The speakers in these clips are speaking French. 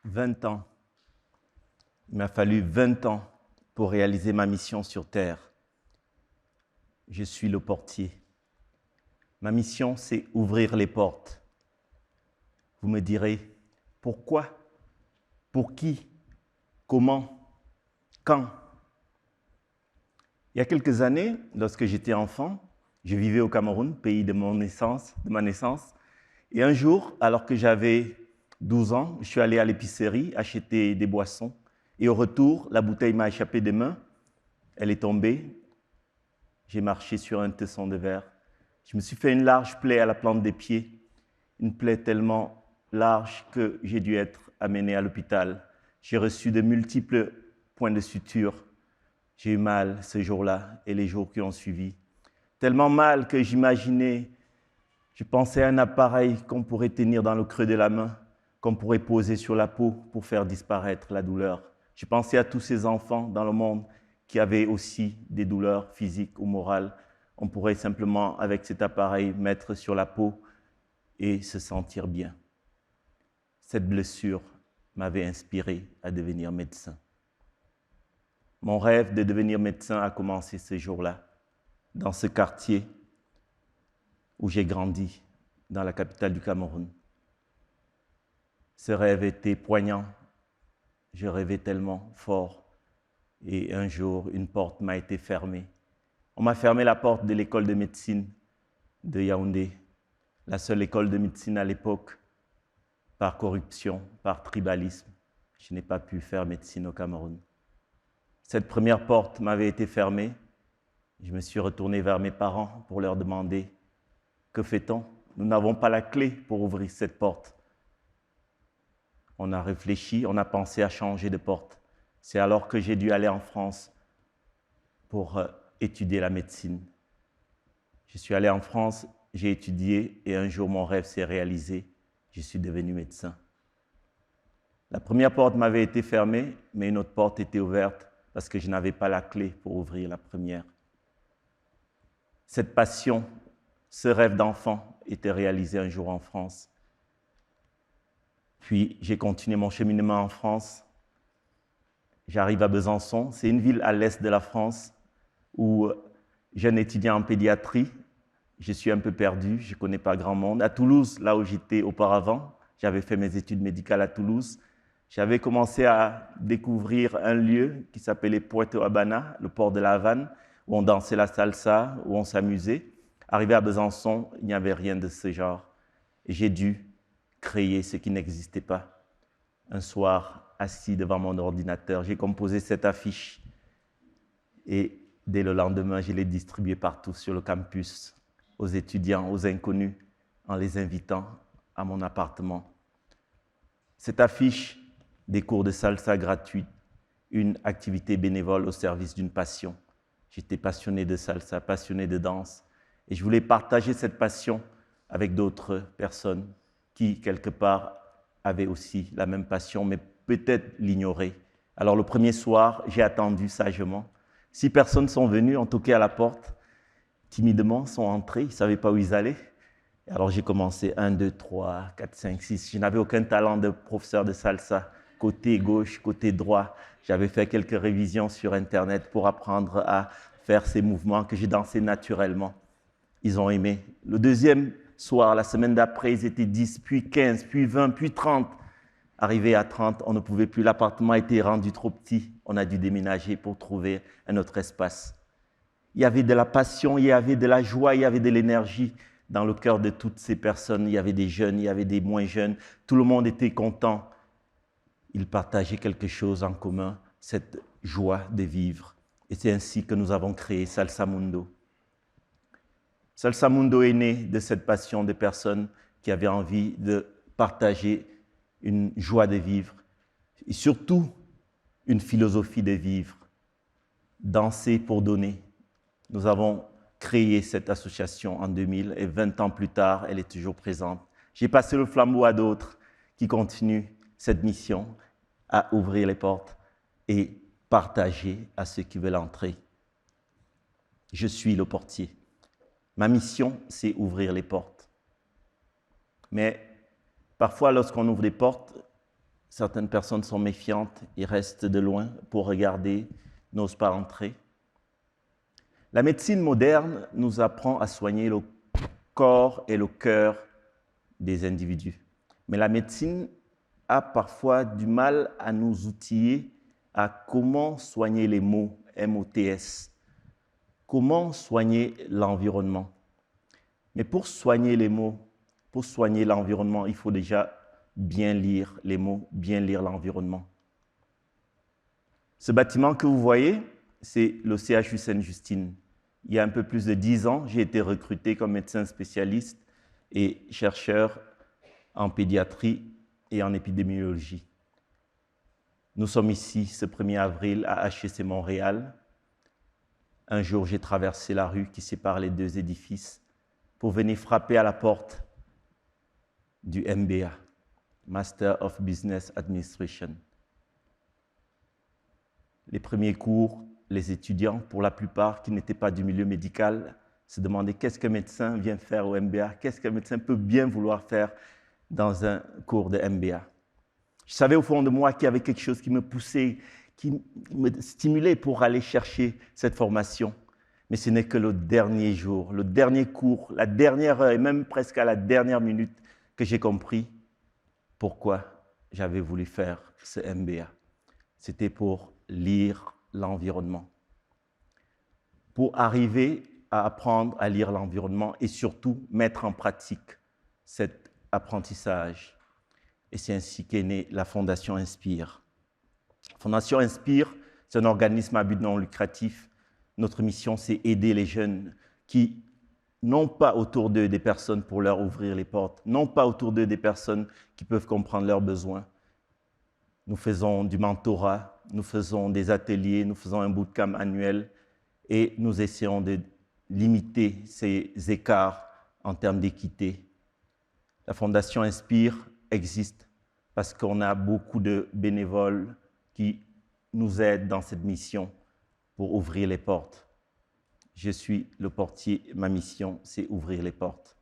20 ans. Il m'a fallu 20 ans pour réaliser ma mission sur Terre. Je suis le portier. Ma mission, c'est ouvrir les portes. Vous me direz, pourquoi? Pour qui? Comment? Quand? Il y a quelques années, lorsque j'étais enfant, je vivais au Cameroun, pays de ma naissance. Et un jour, alors que j'avais 12 ans, je suis allé à l'épicerie acheter des boissons. Et au retour, la bouteille m'a échappé des mains. Elle est tombée. J'ai marché sur un tesson de verre. Je me suis fait une large plaie à la plante des pieds. Une plaie tellement large que j'ai dû être amené à l'hôpital. J'ai reçu de multiples points de suture. J'ai eu mal ce jour-là et les jours qui ont suivi. Tellement mal que je pensais à un appareil qu'on pourrait tenir dans le creux de la main, qu'on pourrait poser sur la peau pour faire disparaître la douleur. Je pensais à tous ces enfants dans le monde qui avaient aussi des douleurs physiques ou morales. On pourrait simplement, avec cet appareil, mettre sur la peau et se sentir bien. Cette blessure m'avait inspiré à devenir médecin. Mon rêve de devenir médecin a commencé ce jour-là, dans ce quartier où j'ai grandi, dans la capitale du Cameroun. Ce rêve était poignant. Je rêvais tellement fort. Et un jour, une porte m'a été fermée. On m'a fermé la porte de l'école de médecine de Yaoundé, la seule école de médecine à l'époque, par corruption, par tribalisme. Je n'ai pas pu faire médecine au Cameroun. Cette première porte m'avait été fermée. Je me suis retourné vers mes parents pour leur demander « Que fait-on? Nous n'avons pas la clé pour ouvrir cette porte. » On a réfléchi, on a pensé à changer de porte. C'est alors que j'ai dû aller en France pour étudier la médecine. Je suis allé en France, j'ai étudié et un jour mon rêve s'est réalisé. Je suis devenu médecin. La première porte m'avait été fermée, mais une autre porte était ouverte parce que je n'avais pas la clé pour ouvrir la première. Cette passion, ce rêve d'enfant était réalisé un jour en France. Puis j'ai continué mon cheminement en France. J'arrive à Besançon, c'est une ville à l'est de la France où jeune étudiant en pédiatrie, je suis un peu perdu, je ne connais pas grand monde. À Toulouse, là où j'étais auparavant, j'avais fait mes études médicales à Toulouse. J'avais commencé à découvrir un lieu qui s'appelait Puerto Habana, le port de la Havane, où on dansait la salsa, où on s'amusait. Arrivé à Besançon, il n'y avait rien de ce genre. Et j'ai dû créer ce qui n'existait pas. Un soir, assis devant mon ordinateur, j'ai composé cette affiche et dès le lendemain, je l'ai distribuée partout sur le campus, aux étudiants, aux inconnus, en les invitant à mon appartement. Cette affiche, des cours de salsa gratuits, une activité bénévole au service d'une passion. J'étais passionné de salsa, passionné de danse, et je voulais partager cette passion avec d'autres personnes qui, quelque part, avaient aussi la même passion, mais peut-être l'ignoraient. Alors le premier soir, j'ai attendu sagement. 6 personnes sont venues, ont toqué à la porte, timidement sont entrées, ils ne savaient pas où ils allaient. Alors j'ai commencé 1, 2, 3, 4, 5, 6. Je n'avais aucun talent de professeur de salsa. Côté gauche, côté droit. J'avais fait quelques révisions sur Internet pour apprendre à faire ces mouvements que j'ai dansé naturellement. Ils ont aimé. Le deuxième soir, la semaine d'après, ils étaient 10, puis 15, puis 20, puis 30. Arrivé à 30, on ne pouvait plus. L'appartement était rendu trop petit. On a dû déménager pour trouver un autre espace. Il y avait de la passion, il y avait de la joie, il y avait de l'énergie dans le cœur de toutes ces personnes. Il y avait des jeunes, il y avait des moins jeunes. Tout le monde était content. Ils partageaient quelque chose en commun, cette joie de vivre. Et c'est ainsi que nous avons créé Salsa Mundo. Salsa Mundo est né de cette passion de personnes qui avaient envie de partager une joie de vivre et surtout une philosophie de vivre. Danser pour donner. Nous avons créé cette association en 2000 et 20 ans plus tard, elle est toujours présente. J'ai passé le flambeau à d'autres qui continuent cette mission à ouvrir les portes et partager à ceux qui veulent entrer. Je suis le portier. Ma mission, c'est ouvrir les portes. Mais parfois, lorsqu'on ouvre les portes, Certaines personnes sont méfiantes et restent de loin pour regarder, n'osent pas entrer. La médecine moderne nous apprend à soigner le corps et le cœur des individus. Mais la médecine a parfois du mal à nous outiller à comment soigner les mots, MOTS, comment soigner l'environnement. Mais pour soigner les mots, pour soigner l'environnement, il faut déjà bien lire les mots, bien lire l'environnement. Ce bâtiment que vous voyez, c'est le CHU Sainte-Justine. Il y a un peu plus de 10 ans, j'ai été recruté comme médecin spécialiste et chercheur en pédiatrie et en épidémiologie. Nous sommes ici ce 1er avril à HEC Montréal. Un jour, j'ai traversé la rue qui sépare les deux édifices pour venir frapper à la porte du MBA, Master of Business Administration. Les premiers cours, les étudiants, pour la plupart qui n'étaient pas du milieu médical, se demandaient qu'est-ce qu'un médecin vient faire au MBA, qu'est-ce qu'un médecin peut bien vouloir faire dans un cours de MBA. Je savais au fond de moi qu'il y avait quelque chose qui me poussait, qui me stimulait pour aller chercher cette formation. Mais ce n'est que le dernier jour, le dernier cours, la dernière heure et même presque à la dernière minute que j'ai compris pourquoi j'avais voulu faire ce MBA. C'était pour lire l'environnement. Pour arriver à apprendre à lire l'environnement et surtout mettre en pratique cet apprentissage. Et c'est ainsi qu'est née la Fondation Inspire. La Fondation Inspire, c'est un organisme à but non lucratif. Notre mission, c'est aider les jeunes qui n'ont pas autour d'eux des personnes pour leur ouvrir les portes, n'ont pas autour d'eux des personnes qui peuvent comprendre leurs besoins. Nous faisons du mentorat, nous faisons des ateliers, nous faisons un bootcamp annuel et nous essayons de limiter ces écarts en termes d'équité. La Fondation Inspire existe parce qu'on a beaucoup de bénévoles qui nous aident dans cette mission pour ouvrir les portes. Je suis le portier, ma mission, c'est ouvrir les portes.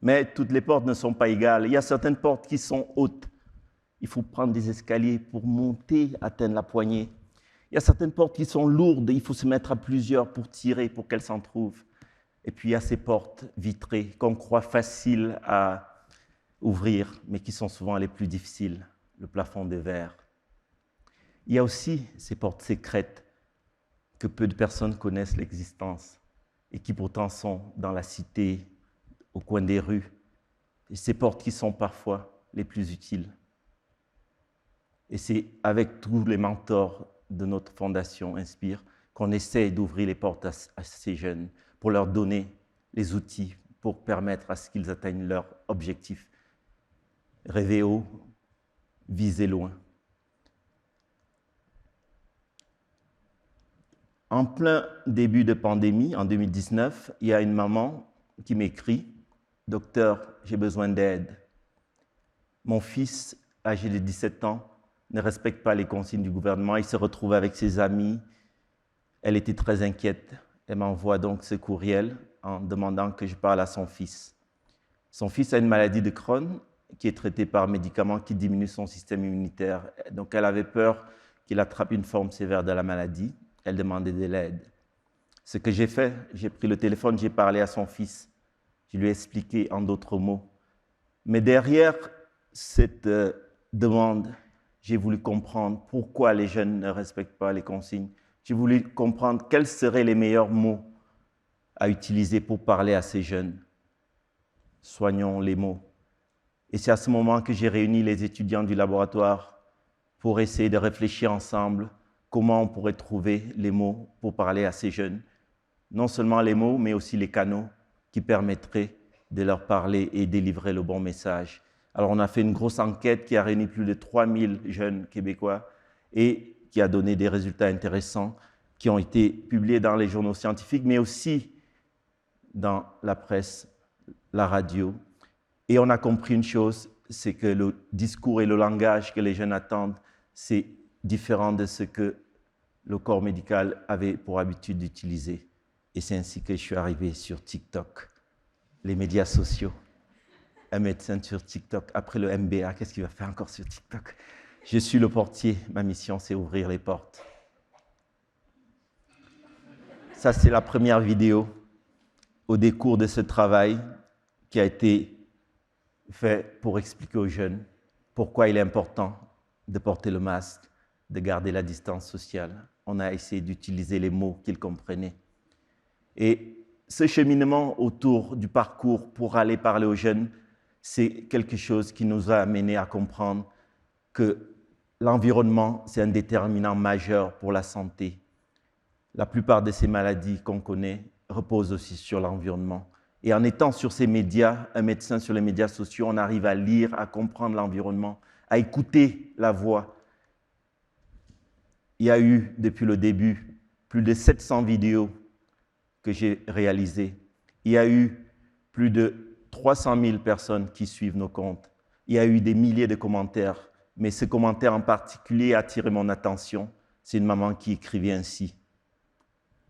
Mais toutes les portes ne sont pas égales. Il y a certaines portes qui sont hautes. Il faut prendre des escaliers pour monter, atteindre la poignée. Il y a certaines portes qui sont lourdes. Il faut se mettre à plusieurs pour tirer, pour qu'elles s'en trouvent. Et puis il y a ces portes vitrées qu'on croit faciles à ouvrir, mais qui sont souvent les plus difficiles, le plafond de verre. Il y a aussi ces portes secrètes que peu de personnes connaissent l'existence et qui pourtant sont dans la cité, au coin des rues. Et ces portes qui sont parfois les plus utiles. Et c'est avec tous les mentors de notre fondation Inspire qu'on essaie d'ouvrir les portes à ces jeunes pour leur donner les outils pour permettre à ce qu'ils atteignent leur objectif. Rêver haut, viser loin. En plein début de pandémie, en 2019, il y a une maman qui m'écrit « Docteur, j'ai besoin d'aide. Mon fils, âgé de 17 ans, ne respecte pas les consignes du gouvernement. Il se retrouve avec ses amis. » Elle était très inquiète. Elle m'envoie donc ce courriel en demandant que je parle à son fils. Son fils a une maladie de Crohn qui est traitée par médicaments qui diminuent son système immunitaire. Donc elle avait peur qu'il attrape une forme sévère de la maladie. Elle demandait de l'aide. Ce que j'ai fait, j'ai pris le téléphone, j'ai parlé à son fils. Je lui ai expliqué en d'autres mots. Mais derrière cette demande, j'ai voulu comprendre pourquoi les jeunes ne respectent pas les consignes. J'ai voulu comprendre quels seraient les meilleurs mots à utiliser pour parler à ces jeunes. Soignons les mots. Et c'est à ce moment que j'ai réuni les étudiants du laboratoire pour essayer de réfléchir ensemble comment on pourrait trouver les mots pour parler à ces jeunes. Non seulement les mots, mais aussi les canaux qui permettraient de leur parler et délivrer le bon message. Alors on a fait une grosse enquête qui a réuni plus de 3000 jeunes Québécois et qui a donné des résultats intéressants qui ont été publiés dans les journaux scientifiques, mais aussi dans la presse, la radio. Et on a compris une chose, c'est que le discours et le langage que les jeunes attendent, c'est différent de ce que le corps médical avait pour habitude d'utiliser. Et c'est ainsi que je suis arrivé sur TikTok, les médias sociaux. un médecin sur TikTok. Après le MBA, qu'est-ce qu'il va faire encore sur TikTok? Je suis le portier. Ma mission, c'est ouvrir les portes. Ça, c'est la première vidéo au décours de ce travail qui a été fait pour expliquer aux jeunes pourquoi il est important de porter le masque, de garder la distance sociale. On a essayé d'utiliser les mots qu'ils comprenaient. Et ce cheminement autour du parcours pour aller parler aux jeunes, c'est quelque chose qui nous a amené à comprendre que l'environnement, c'est un déterminant majeur pour la santé. La plupart de ces maladies qu'on connaît reposent aussi sur l'environnement. Et en étant sur ces médias, un médecin sur les médias sociaux, on arrive à lire, à comprendre l'environnement, à écouter la voix. Il y a eu, depuis le début, plus de 700 vidéos que j'ai réalisées. Il y a eu plus de 300 000 personnes qui suivent nos comptes. Il y a eu des milliers de commentaires, mais ce commentaire en particulier a attiré mon attention. C'est une maman qui écrivait ainsi.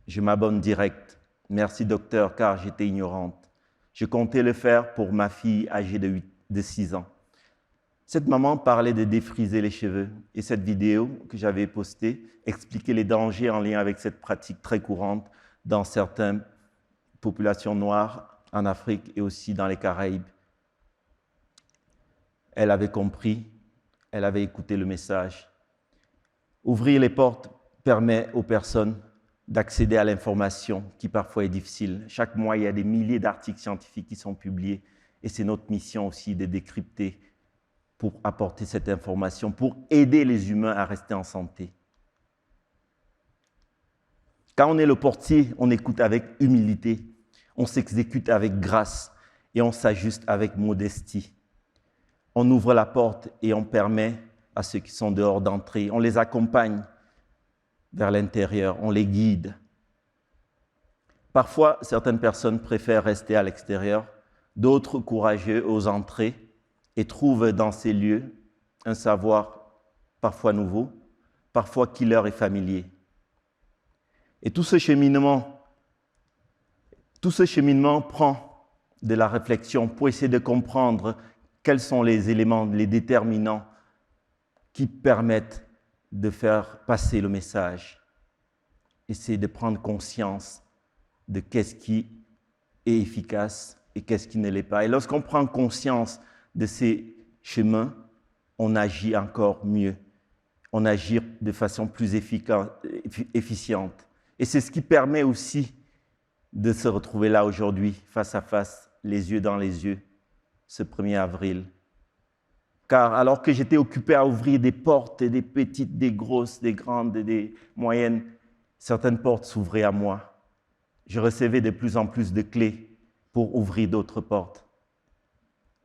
Je m'abonne direct. Merci docteur, car j'étais ignorante. Je comptais le faire pour ma fille âgée de 6 ans. Cette maman parlait de défriser les cheveux et cette vidéo que j'avais postée expliquait les dangers en lien avec cette pratique très courante dans certaines populations noires en Afrique et aussi dans les Caraïbes. Elle avait compris, elle avait écouté le message. Ouvrir les portes permet aux personnes d'accéder à l'information qui parfois est difficile. Chaque mois, il y a des milliers d'articles scientifiques qui sont publiés et c'est notre mission aussi de décrypter pour apporter cette information, pour aider les humains à rester en santé. Quand on est le portier, on écoute avec humilité, on s'exécute avec grâce et on s'ajuste avec modestie. On ouvre la porte et on permet à ceux qui sont dehors d'entrer. On les accompagne vers l'intérieur, on les guide. Parfois, certaines personnes préfèrent rester à l'extérieur, d'autres courageux osent entrer et trouvent dans ces lieux un savoir parfois nouveau, parfois qui leur est familier. Et tout ce cheminement prend de la réflexion pour essayer de comprendre quels sont les éléments, les déterminants qui permettent de faire passer le message. Essayer de prendre conscience de qu'est-ce qui est efficace et qu'est-ce qui ne l'est pas. Et lorsqu'on prend conscience de ces chemins, on agit encore mieux. On agit de façon plus efficiente. Et c'est ce qui permet aussi de se retrouver là aujourd'hui, face à face, les yeux dans les yeux, ce 1er avril. Car alors que j'étais occupé à ouvrir des portes, des petites, des grosses, des grandes, des moyennes, certaines portes s'ouvraient à moi. Je recevais de plus en plus de clés pour ouvrir d'autres portes.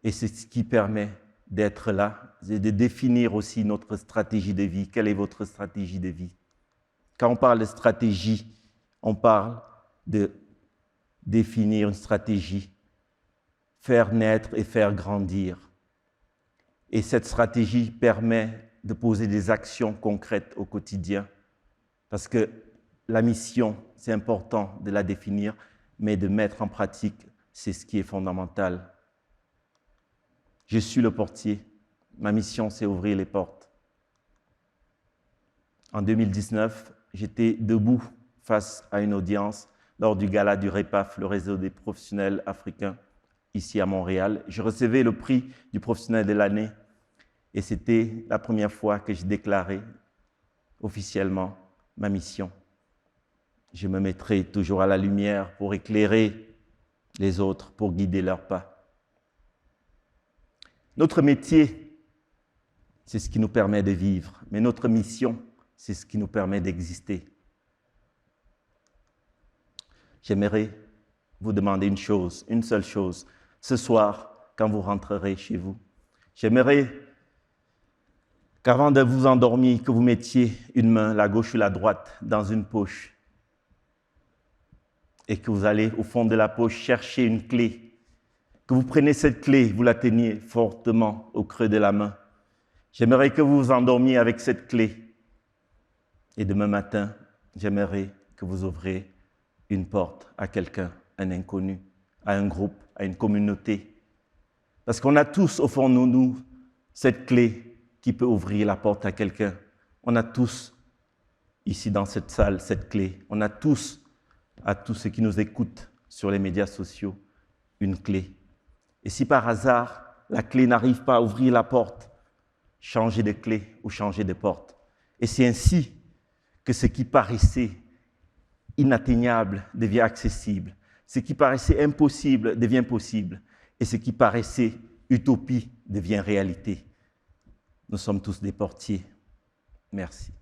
Et c'est ce qui permet d'être là, et de définir aussi notre stratégie de vie. Quelle est votre stratégie de vie? Quand on parle de stratégie, on parle de définir une stratégie, faire naître et faire grandir. Et cette stratégie permet de poser des actions concrètes au quotidien. Parce que la mission, c'est important de la définir, mais de mettre en pratique, c'est ce qui est fondamental. Je suis le portier. Ma mission, c'est ouvrir les portes. En 2019, j'étais debout face à une audience lors du gala du REPAF, le réseau des professionnels africains, ici à Montréal. Je recevais le prix du professionnel de l'année et c'était la première fois que je déclarais officiellement ma mission. Je me mettrai toujours à la lumière pour éclairer les autres, pour guider leurs pas. Notre métier, c'est ce qui nous permet de vivre, mais notre mission, c'est ce qui nous permet d'exister. J'aimerais vous demander une chose, une seule chose. Ce soir, quand vous rentrerez chez vous, j'aimerais qu'avant de vous endormir, que vous mettiez une main, la gauche ou la droite, dans une poche et que vous allez au fond de la poche chercher une clé. Que vous preniez cette clé, vous la teniez fortement au creux de la main. J'aimerais que vous vous endormiez avec cette clé. Et demain matin, j'aimerais que vous ouvriez une porte à quelqu'un, un inconnu, à un groupe, à une communauté. Parce qu'on a tous au fond de nous cette clé qui peut ouvrir la porte à quelqu'un. On a tous, ici dans cette salle, cette clé. On a tous, à tous ceux qui nous écoutent sur les médias sociaux, une clé. Et si par hasard, la clé n'arrive pas à ouvrir la porte, changez de clé ou changez de porte. Et c'est ainsi que ce qui paraissait inatteignable devient accessible. Ce qui paraissait impossible devient possible. Et ce qui paraissait utopie devient réalité. Nous sommes tous des portiers. Merci.